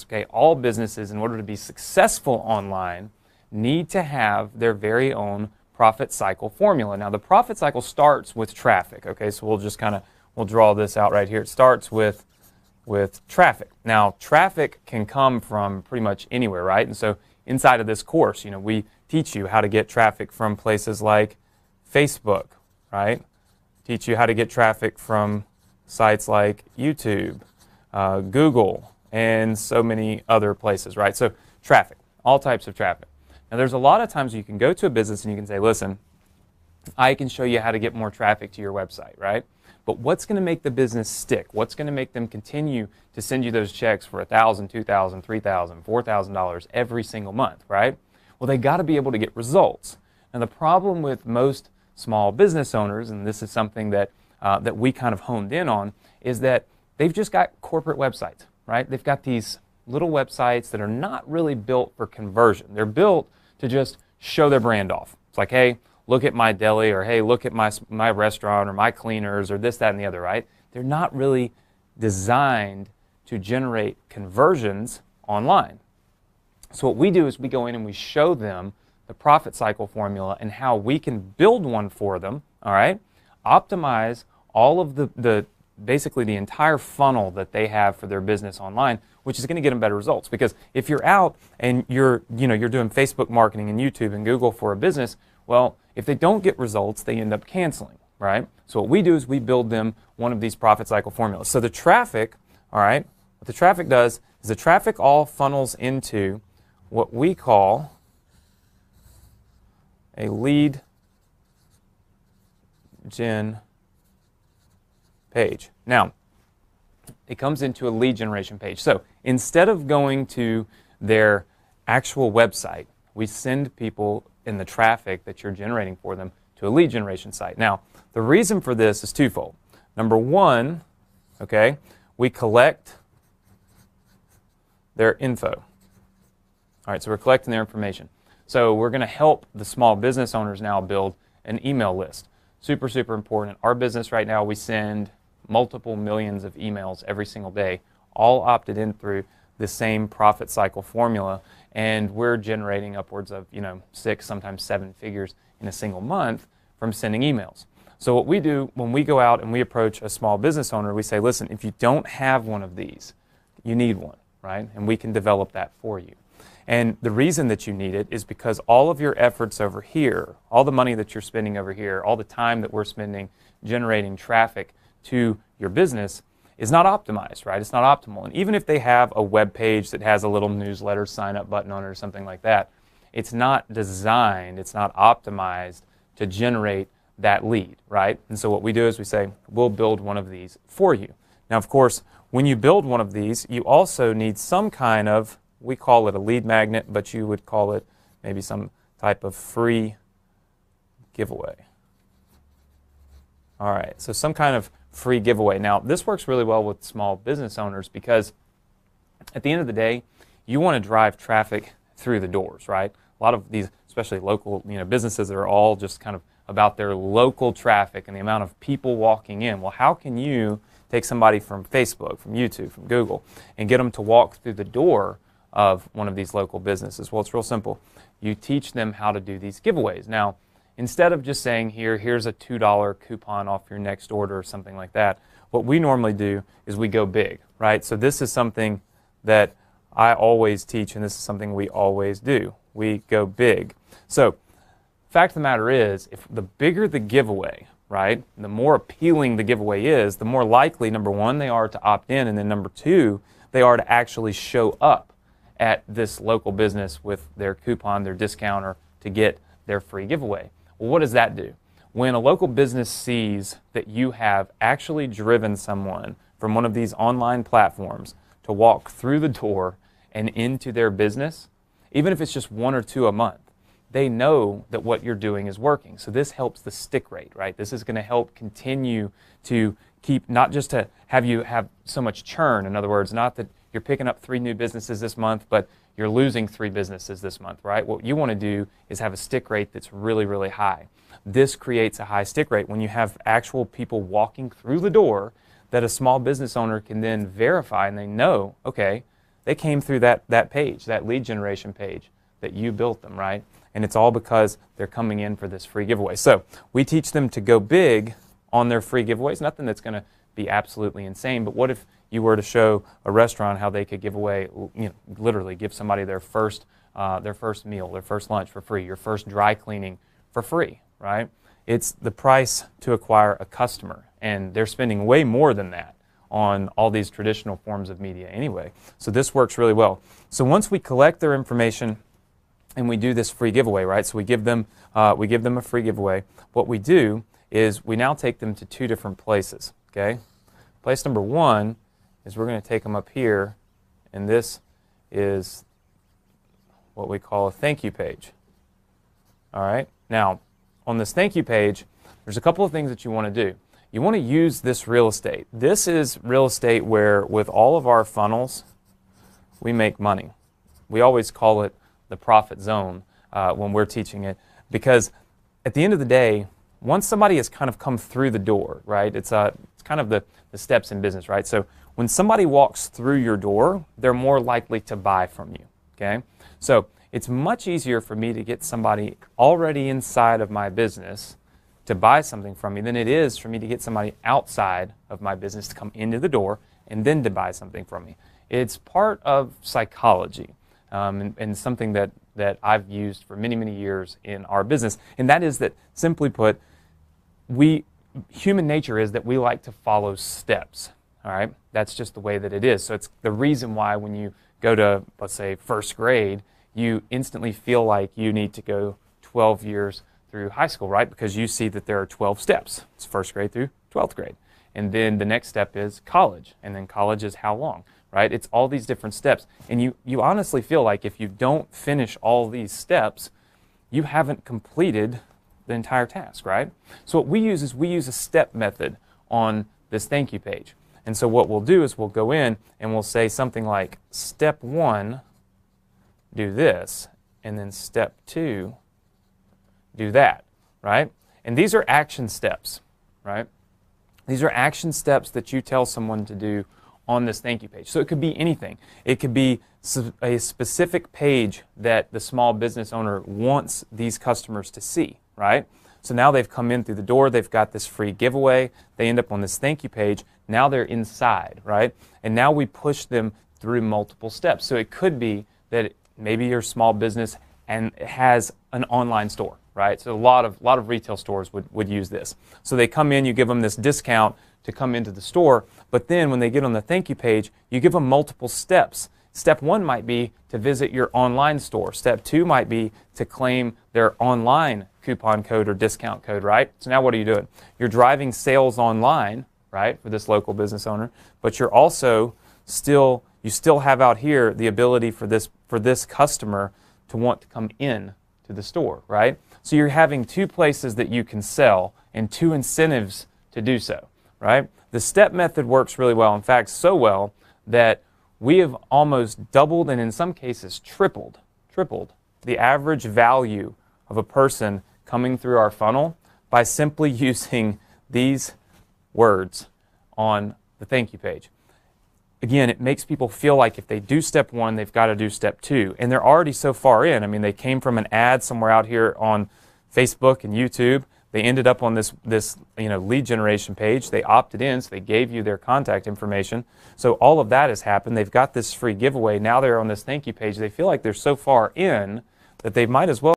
okay, all businesses, in order to be successful online, need to have their very own profit cycle formula. Now, the profit cycle starts with traffic, okay? So we'll just we'll draw this out right here. It starts with traffic. Now, traffic can come from pretty much anywhere, right? And so inside of this course, we teach you how to get traffic from places like Facebook, right? Teach you how to get traffic from sites like YouTube, Google, and so many other places, right? So traffic, all types of traffic. Now, there's a lot of times you can go to a business and you can say, listen, I can show you how to get more traffic to your website, right? But what's going to make the business stick? What's going to make them continue to send you those checks for $1,000, $2,000, $3,000, $4,000 every single month, right? Well, they got to be able to get results. And the problem with most small business owners, and this is something that we kind of honed in on, is that they've just got corporate websites, right? They've got these little websites that are not really built for conversion. They're built to just show their brand off. It's like, hey, look at my deli, or hey, look at my restaurant, or my cleaners, or this, that, and the other, right? They're not really designed to generate conversions online. So what we do is we go in and we show them the profit cycle formula and how we can build one for them, all right? Optimize all of basically the entire funnel that they have for their business online, which is going to get them better results. Because if you're out and you're doing Facebook marketing and YouTube and Google for a business, well, if they don't get results, they end up canceling, right? So what we do is we build them one of these profit cycle formulas. So the traffic, all right, what the traffic does is the traffic all funnels into what we call a lead gen page. Now, it comes into a lead generation page. So instead of going to their actual website, we send people in the traffic that you're generating for them to a lead generation site. Now, the reason for this is twofold. Number one, okay, we collect their info. All right, so we're collecting their information. So we're going to help the small business owners now build an email list. Super, super important. Our business right now, we send multiple millions of emails every single day, all opted in through the same profit cycle formula, and we're generating upwards of 6, sometimes 7 figures in a single month from sending emails. So what we do when we go out and we approach a small business owner, we say, listen, if you don't have one of these, you need one, right? And we can develop that for you. And the reason that you need it is because all of your efforts over here, all the money that you're spending over here, all the time that we're spending generating traffic to your business is not optimized, right? It's not optimal. And even if they have a web page that has a little newsletter sign-up button on it or something like that, it's not designed, it's not optimized to generate that lead, right? And so what we do is we say, we'll build one of these for you. Now, of course, when you build one of these, you also need some kind of, we call it a lead magnet, but you would call it maybe some type of free giveaway. All right, so some kind of free giveaway. Now, this works really well with small business owners because at the end of the day, you want to drive traffic through the doors, right? A lot of these, especially local businesses, that are all just kind of about their local traffic and the amount of people walking in. Well, how can you take somebody from Facebook, from YouTube, from Google, and get them to walk through the door of one of these local businesses? Well, it's real simple. You teach them how to do these giveaways. Now, instead of just saying, here's a $2 coupon off your next order or something like that, what we normally do is we go big, right? So this is something that I always teach, and this is something we always do. We go big. So fact of the matter is, if the bigger the giveaway, right, the more appealing the giveaway is, the more likely, number one, they are to opt in, and then number two, they are to actually show up at this local business with their coupon, their discounter, to get their free giveaway. Well, what does that do? When a local business sees that you have actually driven someone from one of these online platforms to walk through the door and into their business, even if it's just 1 or 2 a month, they know that what you're doing is working. So this helps the stick rate, right? This is going to help continue to keep, not just to have you have so much churn. In other words, not that you're picking up 3 new businesses this month, but you're losing 3 businesses this month, right? What you want to do is have a stick rate that's really, really high. This creates a high stick rate when you have actual people walking through the door that a small business owner can then verify, and they know, okay, They came through that page, that lead generation page that you built them, right? And it's all because they're coming in for this free giveaway. So we teach them to go big on their free giveaways. Nothing that's going to be absolutely insane, but what if you were to show a restaurant how they could give away, literally give somebody their first meal, their first lunch for free, your first dry cleaning for free, right? It's the price to acquire a customer, and they're spending way more than that on all these traditional forms of media anyway. So this works really well. So once we collect their information and we do this free giveaway, right? So we give them a free giveaway. What we do is we now take them to two different places, okay? Place number one is we're going to take them up here, and this is what we call a thank you page. All right? Now, on this thank you page, there's a couple of things that you want to do. You want to use this real estate. This is real estate where, with all of our funnels, we make money. We always call it the profit zone when we're teaching it, because at the end of the day, once somebody has kind of come through the door, right, it's kind of the steps in business, right? So when somebody walks through your door, they're more likely to buy from you, okay? So it's much easier for me to get somebody already inside of my business to buy something from me than it is for me to get somebody outside of my business to come into the door and then to buy something from me. It's part of psychology and something that I've used for many, many years in our business. And that is that, simply put, human nature is that we like to follow steps, all right? That's just the way that it is. So it's the reason why when you go to, let's say, first grade, you instantly feel like you need to go 12 years through high school, right? Because you see that there are 12 steps. It's first grade through 12th grade. And then the next step is college. And then college is how long, right? It's all these different steps. And you honestly feel like if you don't finish all these steps, you haven't completed the entire task, right? So what we use is we use a step method on this thank you page. And so what we'll do is we'll go in and we'll say something like, step 1, do this, and then step 2, do that, right? And these are action steps, right? These are action steps that you tell someone to do on this thank you page. So it could be anything. It could be a specific page that the small business owner wants these customers to see, right? So now they've come in through the door, they've got this free giveaway, they end up on this thank you page, now they're inside, right? And now we push them through multiple steps. So it could be that maybe your small business and has an online store, right? So a lot of retail stores would use this. So they come in, you give them this discount to come into the store, but then when they get on the thank you page, you give them multiple steps. Step 1 might be to visit your online store. Step 2 might be to claim their online coupon code or discount code, right? So now what are you doing? You're driving sales online, right, for this local business owner, but you're also still have out here the ability for this customer to want to come in to the store, right? So you're having 2 places that you can sell and 2 incentives to do so, right? The step method works really well. In fact, so well that we have almost doubled and in some cases tripled the average value of a person coming through our funnel by simply using these words on the thank you page. Again, it makes people feel like if they do step 1, they've got to do step 2. And they're already so far in. I mean, they came from an ad somewhere out here on Facebook and YouTube. They ended up on this lead generation page. They opted in, so they gave you their contact information. So all of that has happened. They've got this free giveaway. Now they're on this thank you page. They feel like they're so far in that they might as well